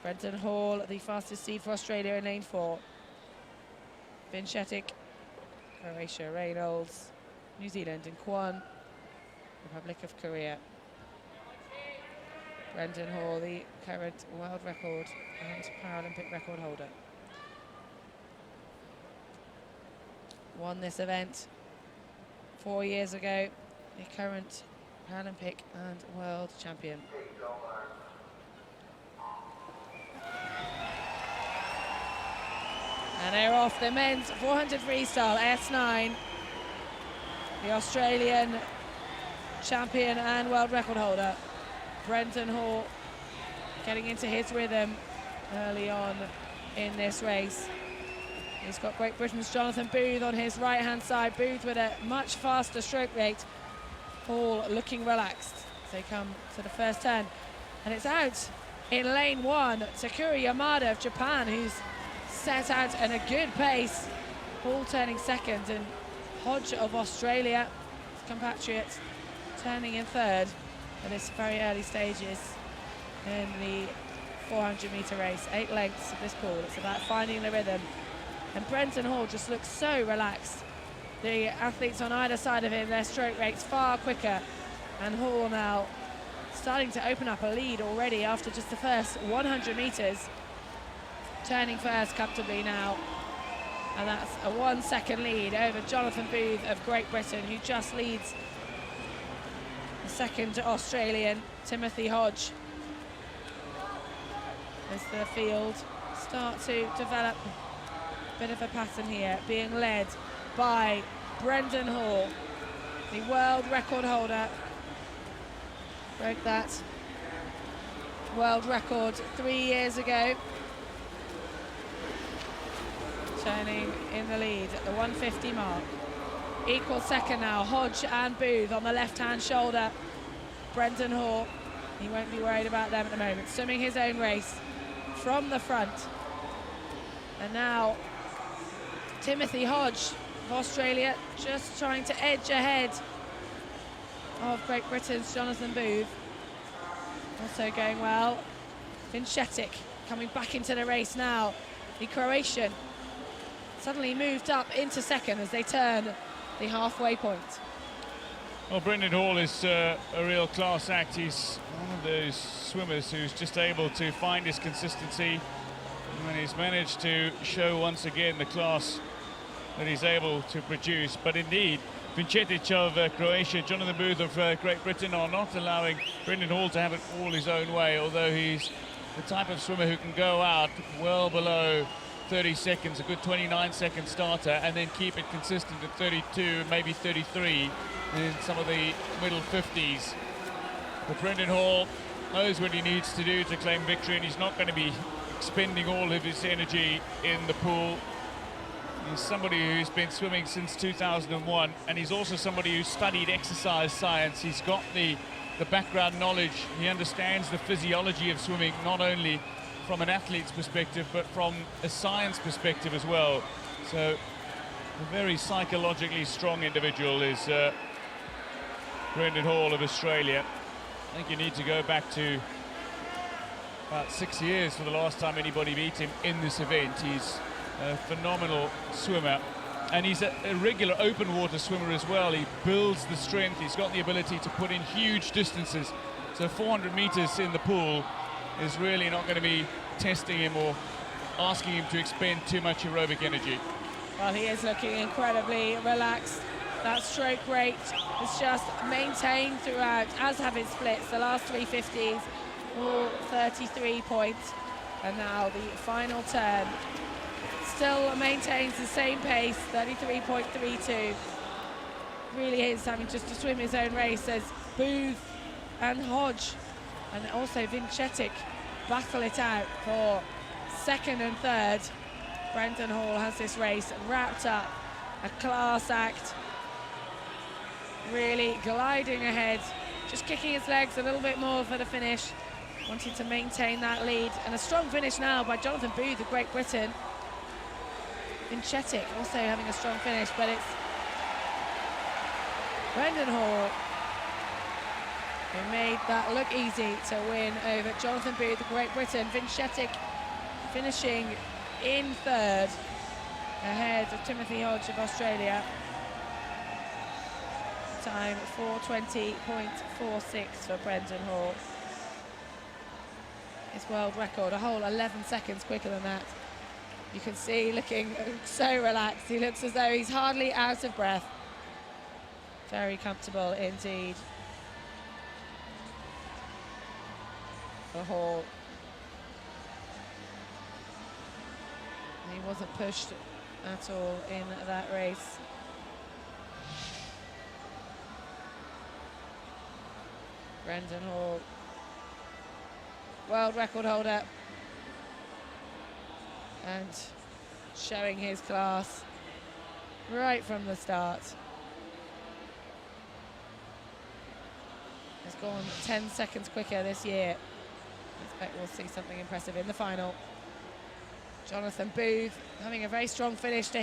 Brenden Hall, the fastest seed for Australia in lane 4. VINCETIC, Croatia, Reynolds, New Zealand in KWON, Republic of Korea. Brenden Hall, the current world record and Paralympic record holder. Won this event 4 years ago, the current Paralympic and world champion. And they're off. The men's 400 freestyle, S9. The Australian champion and world record holder, Brenden Hall, getting into his rhythm early on in this race. He's got Great Britain's Jonathan Booth on his right-hand side. Booth with a much faster stroke rate. Hall looking relaxed as they come to the first turn. And it's out in lane 1, Takuro Yamada of Japan, who's set out at a good pace. Hall turning second, and HODGE of Australia, his compatriot, turning in third at this very early stages in the 400-meter race. 8 lengths of this pool. It's about finding the rhythm. And Brenden Hall just looks so relaxed. The athletes on either side of him, their stroke rates far quicker. And Hall now starting to open up a lead already after just the first 100 meters. Turning first comfortably now. And that's a 1 second lead over Jonathan Booth of Great Britain, who just leads the second Australian, Timothy Hodge. As the field start to develop a bit of a pattern here, being led by Brenden Hall, the world record holder. Broke that world record 3 years ago. Turning in the lead at the 150 mark. Equal second now, Hodge and Booth on the left-hand shoulder. Brenden Hall, he won't be worried about them at the moment. Swimming his own race from the front. And now Timothy Hodge of Australia just trying to edge ahead of Great Britain's Jonathan Booth. Also going well. VINCETIC coming back into the race now. The Croatian suddenly moved up into second as they turn the halfway point. Well, Brenden Hall is a real class act. He's one of those swimmers who's just able to find his consistency, and he's managed to show once again the class that he's able to produce. But indeed, VINCETIC of Croatia, Jonathan Booth of Great Britain are not allowing Brenden Hall to have it all his own way, although he's the type of swimmer who can go out well below 30 seconds, a good 29-second starter, and then keep it consistent at 32, maybe 33 in some of the middle 50s. But Brenden Hall knows what he needs to do to claim victory, and he's not going to be expending all of his energy in the pool. He's somebody who's been swimming since 2001, and he's also somebody who's studied exercise science. He's got the background knowledge. He understands the physiology of swimming, not only from an athlete's perspective, but from a science perspective as well. So a very psychologically strong individual is Brenden Hall of Australia. I think you need to go back to about 6 years for the last time anybody beat him in this event. He's a phenomenal swimmer, and he's a regular open water swimmer as well. He builds the strength. He's got the ability to put in huge distances. So 400 meters in the pool is really not going to be testing him or asking him to expend too much aerobic energy. Well, he is looking incredibly relaxed. That stroke rate is just maintained throughout, as have his splits. The last 350s, all 33 points. And now the final turn still maintains the same pace, 33.32. Really is having just to swim his own race as Booth and Hodge and also VINCETIC battle it out for second and third. Brenden Hall has this race wrapped up, a class act, really gliding ahead, just kicking his legs a little bit more for the finish, wanting to maintain that lead. And a strong finish now by Jonathan Booth of Great Britain. VINCETIC also having a strong finish, but it's Brenden Hall who made that look easy to win over Jonathan Booth of Great Britain. VINCETIC finishing in third, ahead of Timothy Hodge of Australia. Time 4:20.46 for Brenden Hall. His world record, a whole 11 seconds quicker than that. You can see looking so relaxed. He looks as though he's hardly out of breath. Very comfortable indeed for Hall. He wasn't pushed at all in that race. Brenden Hall, world record holder, and showing his class right from the start. Has gone 10 seconds quicker this year. I expect we'll see something impressive in the final. Jonathan Booth having a very strong finish to